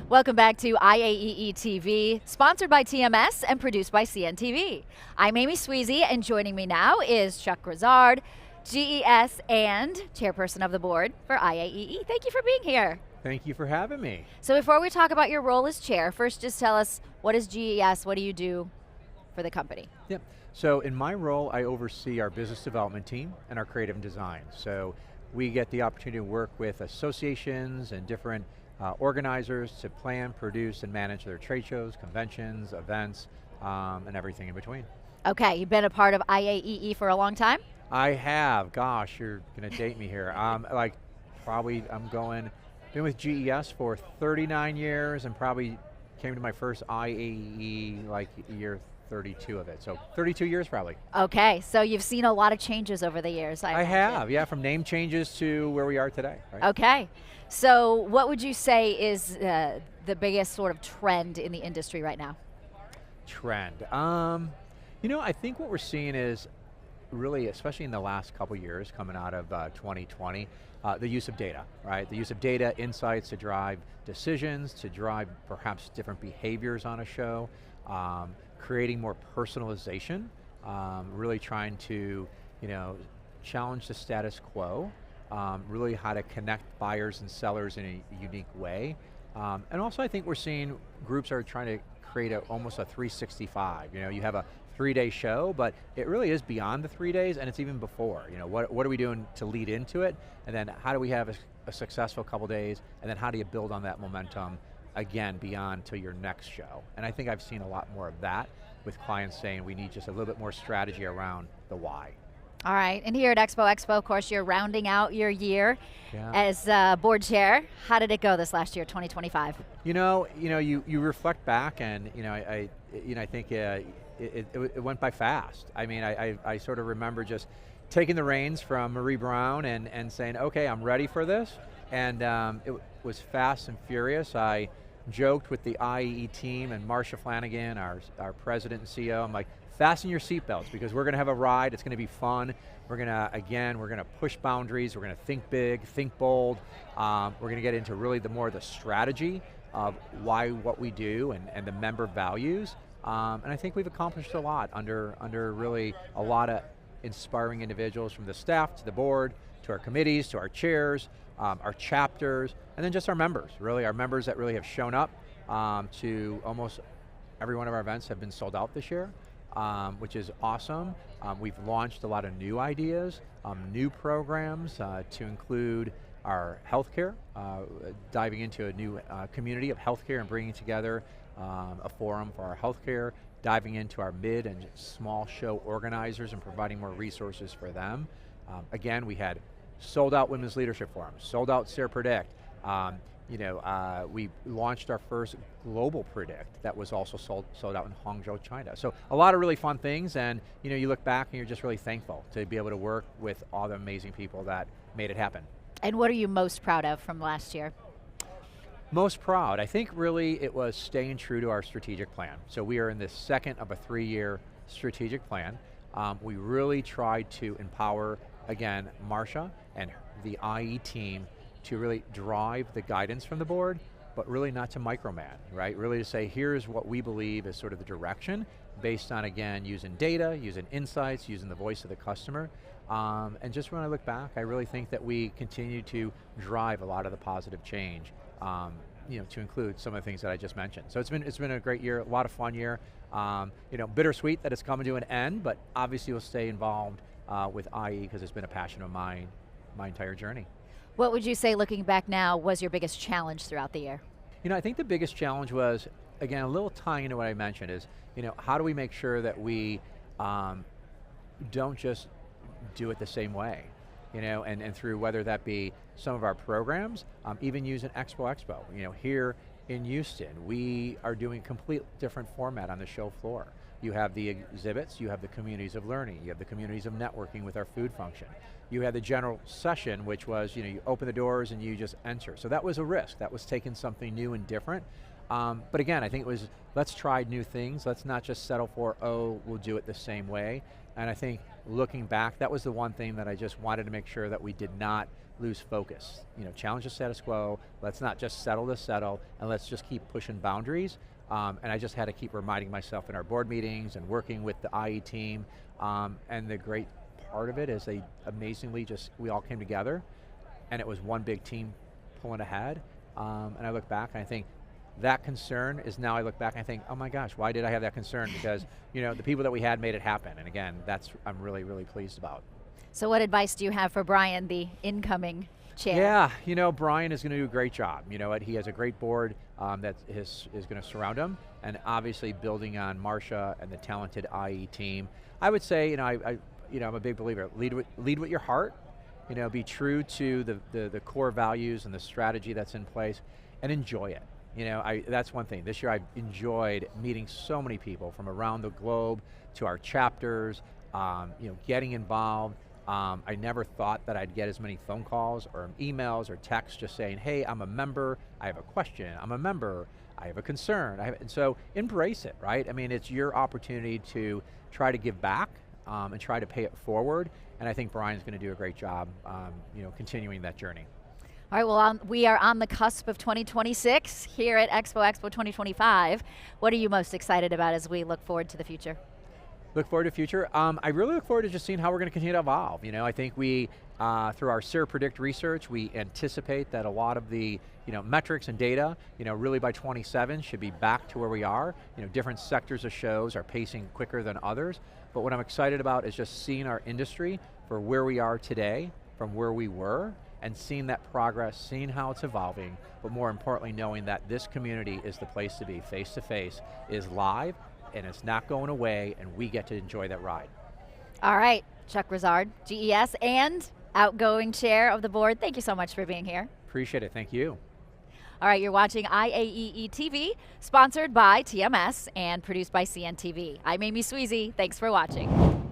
Welcome back to IAEE TV, sponsored by TMS and produced by CNTV. I'm Amy Sweezy, and joining me now is Chuck Grouzard, GES and chairperson of the board for IAEE. Thank you for being here. Thank you for having me. So before we talk about your role as chair, first just tell us, what is GES, what do you do for the company? Yep. So in my role, I oversee our business development team and our creative design. So we get the opportunity to work with associations and different organizers to plan, produce, and manage their trade shows, conventions, events, and everything in between. Okay, you've been a part of IAEE for a long time? I have, gosh, you're going to date me here. Been with GES for 39 years and probably came to my first IAEE like year 32 of it. So 32 years probably. Okay, so you've seen a lot of changes over the years. I have, yeah, from name changes to where we are today. Right? Okay, so what would you say is the biggest sort of trend in the industry right now? Trend. I think what we're seeing is really, especially in the last couple years coming out of 2020, the use of data, right? The use of data, insights to drive decisions, to drive perhaps different behaviors on a show, creating more personalization, really trying to, challenge the status quo, really how to connect buyers and sellers in a unique way. And also I think we're seeing groups are trying to create almost a 365. You have a 3-day show, but it really is beyond the 3 days, and it's even before. What are we doing to lead into it? And then how do we have a successful couple days? And then how do you build on that momentum again beyond to your next show? And I think I've seen a lot more of that with clients saying we need just a little bit more strategy around the why. All right, and here at Expo, of course, you're rounding out your year Yeah. as board chair. How did it go this last year, 2025? You reflect back, and I think it went by fast. I mean, I sort of remember just taking the reins from Marie Brown and saying, okay, I'm ready for this, and it was fast and furious. I joked with the IAEE team and Marcia Flanagan, our president and CEO, I'm like, fasten your seatbelts because we're going to have a ride, it's going to be fun. We're going to push boundaries, we're going to think big, think bold. We're going to get into really more the strategy of what we do and the member values. And I think we've accomplished a lot under really a lot of inspiring individuals from the staff to the board, to our committees, to our chairs, our chapters, and then just our members, really our members that really have shown up to almost every one of our events have been sold out this year. Which is awesome. We've launched a lot of new ideas, new programs to include our healthcare, diving into a new community of healthcare and bringing together a forum for our healthcare, diving into our mid and small show organizers and providing more resources for them. Again, we had sold out Women's Leadership Forums, sold out SER Predict. We launched our first global Predict that was also sold out in Hangzhou, China. So a lot of really fun things, and you look back and you're just really thankful to be able to work with all the amazing people that made it happen. And what are you most proud of from last year? Most proud, I think really it was staying true to our strategic plan. So we are in the second of a 3-year strategic plan. We really tried to empower, again, Marcia and the IE team to really drive the guidance from the board, but really not to micromanage, right? Really to say, here's what we believe is sort of the direction based on, again, using data, using insights, using the voice of the customer. And just when I look back, I really think that we continue to drive a lot of the positive change, to include some of the things that I just mentioned. So it's been a great year, a lot of fun year. Bittersweet that it's coming to an end, but obviously we'll stay involved with IE because it's been a passion of mine my entire journey. What would you say, looking back now, was your biggest challenge throughout the year? I think the biggest challenge was, again, a little tying into what I mentioned is, how do we make sure that we don't just do it the same way, and through whether that be some of our programs, even using Expo. Here in Houston, we are doing a complete different format on the show floor. You have the exhibits, you have the communities of learning, you have the communities of networking with our food function. You had the general session, which was, you open the doors and you just enter. So that was a risk. That was taking something new and different. But again, I think it was, let's try new things. Let's not just settle for, we'll do it the same way. And I think looking back, that was the one thing that I just wanted to make sure that we did not lose focus. Challenge the status quo, let's not just settle to settle, and let's just keep pushing boundaries. And I just had to keep reminding myself in our board meetings and working with the IE team. And the great part of it is we all came together, and it was one big team pulling ahead. And I look back and I think that concern is now I look back and I think, oh my gosh, why did I have that concern? Because the people that we had made it happen. And again, I'm really, really pleased about. So what advice do you have for Brian, the incoming chair? Yeah, Brian is going to do a great job. He has a great board that is going to surround him, and obviously building on Marcia and the talented IE team. I would say, I'm a big believer. Lead with your heart. Be true to the core values and the strategy that's in place, and enjoy it. That's one thing. This year I've enjoyed meeting so many people from around the globe to our chapters, getting involved. I never thought that I'd get as many phone calls or emails or texts just saying, hey, I'm a member, I have a question, I'm a member, I have a concern. And so embrace it, right? I mean, it's your opportunity to try to give back and try to pay it forward. And I think Brian's going to do a great job continuing that journey. All right, well, we are on the cusp of 2026 here at Expo 2025. What are you most excited about as we look forward to the future? Look forward to the future. I really look forward to just seeing how we're going to continue to evolve. I think we, through our SIR Predict research, we anticipate that a lot of the metrics and data, really by 27 should be back to where we are. Different sectors of shows are pacing quicker than others. But what I'm excited about is just seeing our industry for where we are today, from where we were, and seeing that progress, seeing how it's evolving, but more importantly knowing that this community is the place to be. Face to face is live, and it's not going away, and we get to enjoy that ride. All right, Chuck Grouzard, GES and outgoing chair of the board, thank you so much for being here. Appreciate it, thank you. All right, you're watching IAEE TV, sponsored by TMS and produced by CNTV. I'm Amy Sweezy, thanks for watching.